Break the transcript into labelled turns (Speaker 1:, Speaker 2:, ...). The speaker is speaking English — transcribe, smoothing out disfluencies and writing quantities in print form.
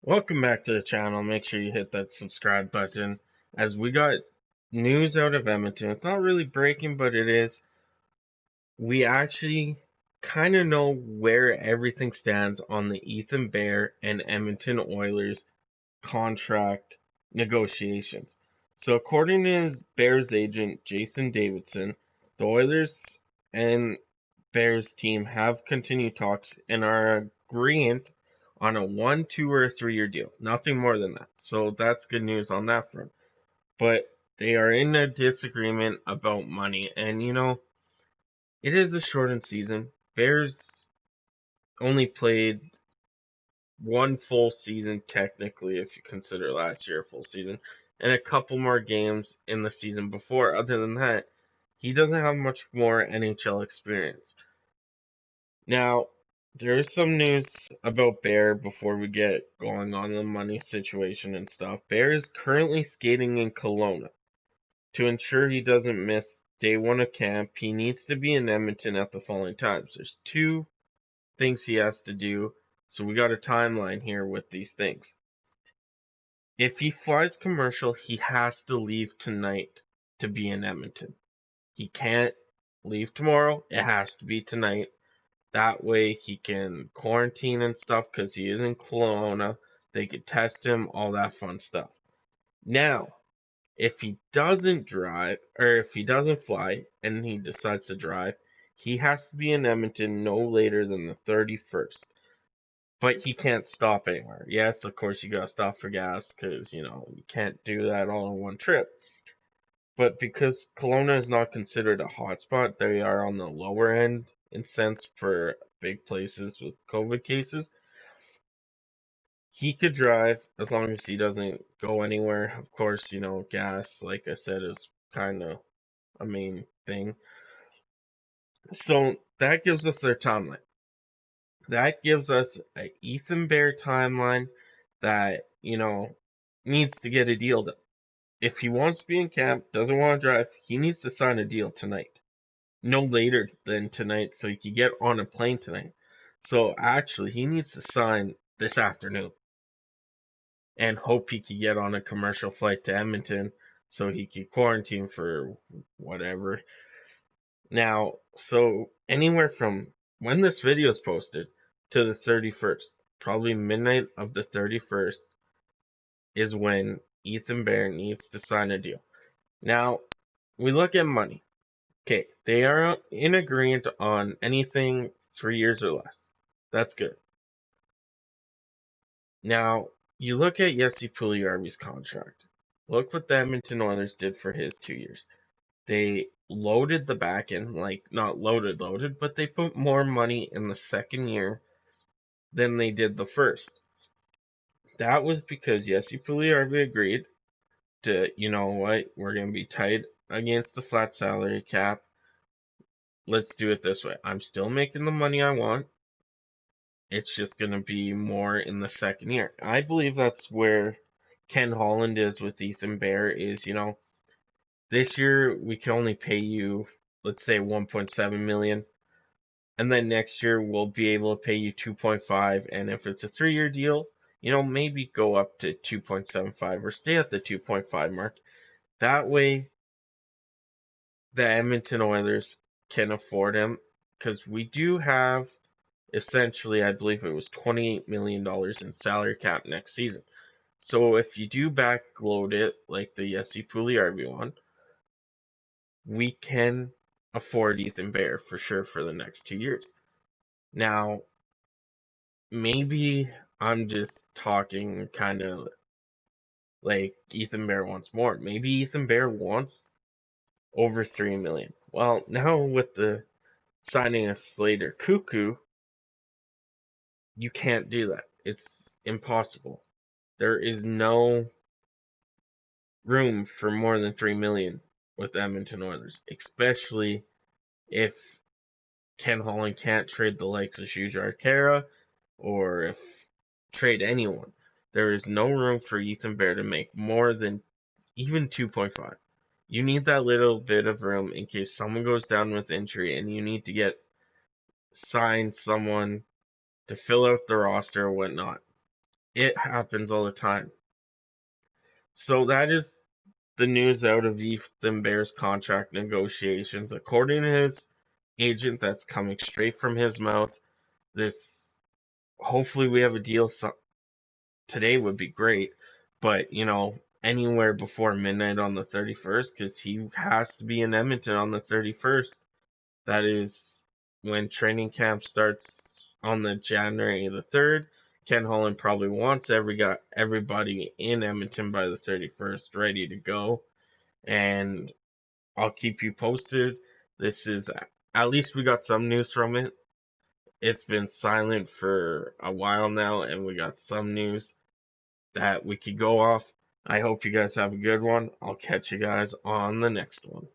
Speaker 1: Welcome back to the channel. Make sure you hit that subscribe button as we got news out of Edmonton. It's not really breaking, but it is. We actually kind of know where everything stands on the Ethan Bear and Edmonton Oilers contract negotiations. So, according to his Bears agent, Jason Davidson, the Oilers and Bears team have continued talks and are agreeing on a 1, 2, or a 3 year deal. Nothing more than that. So that's good news on that front. But they are in a disagreement about money. And it is a shortened season. Bears only played one full season, technically, if you consider last year a full season, and a couple more games in the season before. Other than that, he doesn't have much more NHL experience. Now, there is some news about Bear before we get going on the money situation and stuff. Bear is currently skating in Kelowna. To ensure he doesn't miss day one of camp, he needs to be in Edmonton at the following times. There's two things he has to do, so we got a timeline here with these things. If he flies commercial, he has to leave tonight to be in Edmonton. He can't leave tomorrow. It has to be tonight. That way he can quarantine and stuff because he is in Kelowna. They could test him, all that fun stuff. Now, if he doesn't drive, or if he doesn't fly and he decides to drive, he has to be in Edmonton no later than the 31st. But he can't stop anywhere. Yes, of course, you gotta stop for gas because, you can't do that all in one trip. But because Kelowna is not considered a hotspot, they are on the lower end in sense for big places with COVID cases. He could drive as long as he doesn't go anywhere. Of course, gas, like I said, is kind of a main thing. So that gives us their timeline. That gives us a Ethan Bear timeline that, needs to get a deal done. If he wants to be in camp, doesn't want to drive, he needs to sign a deal tonight. No later than tonight so he can get on a plane tonight. So actually, he needs to sign this afternoon and hope he can get on a commercial flight to Edmonton so he can quarantine for whatever. Now, so anywhere from when this video is posted to the 31st, probably midnight of the 31st, is when Ethan Bear needs to sign a deal. Now, we look at money. Okay, they are in agreement on anything 3 years or less. That's good. Now, you look at Jesse Puljujarvi's contract. Look what the Edmonton Oilers did for his 2 years. They loaded the back end, like not loaded, but they put more money in the second year than they did the first. That was because Jesse Puljujarvi agreed to, you know what, we're going to be tight against the flat salary cap. Let's do it this way. I'm still making the money I want. It's just going to be more in the second year. I believe that's where Ken Holland is with Ethan Bear is, this year we can only pay you, let's say 1.7 million, and then next year we'll be able to pay you 2.5, and if it's a 3 year deal, maybe go up to 2.75 or stay at the 2.5 mark. That way the Edmonton Oilers can afford him because we do have essentially, I believe it was $28 million in salary cap next season. So if you do backload it like the Jesse Puljujarvi one, we can afford Ethan Bear for sure for the next 2 years. Now, maybe I'm just talking kind of like Ethan Bear wants more. Maybe Ethan Bear wants over 3 million. Well, now with the signing of Slater Cuckoo, you can't do that. It's impossible. There is no room for more than 3 million with Edmonton Oilers, especially if Ken Holland can't trade the likes of Shujar Kara or if trade anyone. There is no room for Ethan Bear to make more than even 2.5. You need that little bit of room in case someone goes down with injury and you need to get signed someone to fill out the roster or whatnot. It happens all the time. So that is the news out of Ethan Bear's contract negotiations. According to his agent, that's coming straight from his mouth. This hopefully we have a deal today would be great, but anywhere before midnight on the 31st, because he has to be in Edmonton on the 31st. That is when training camp starts on the January the 3rd. Ken Holland probably wants everybody in Edmonton by the 31st ready to go, and I'll keep you posted. This is at least we got some news from it. It's been silent for a while now, and we got some news that we could go off. I hope you guys have a good one. I'll catch you guys on the next one.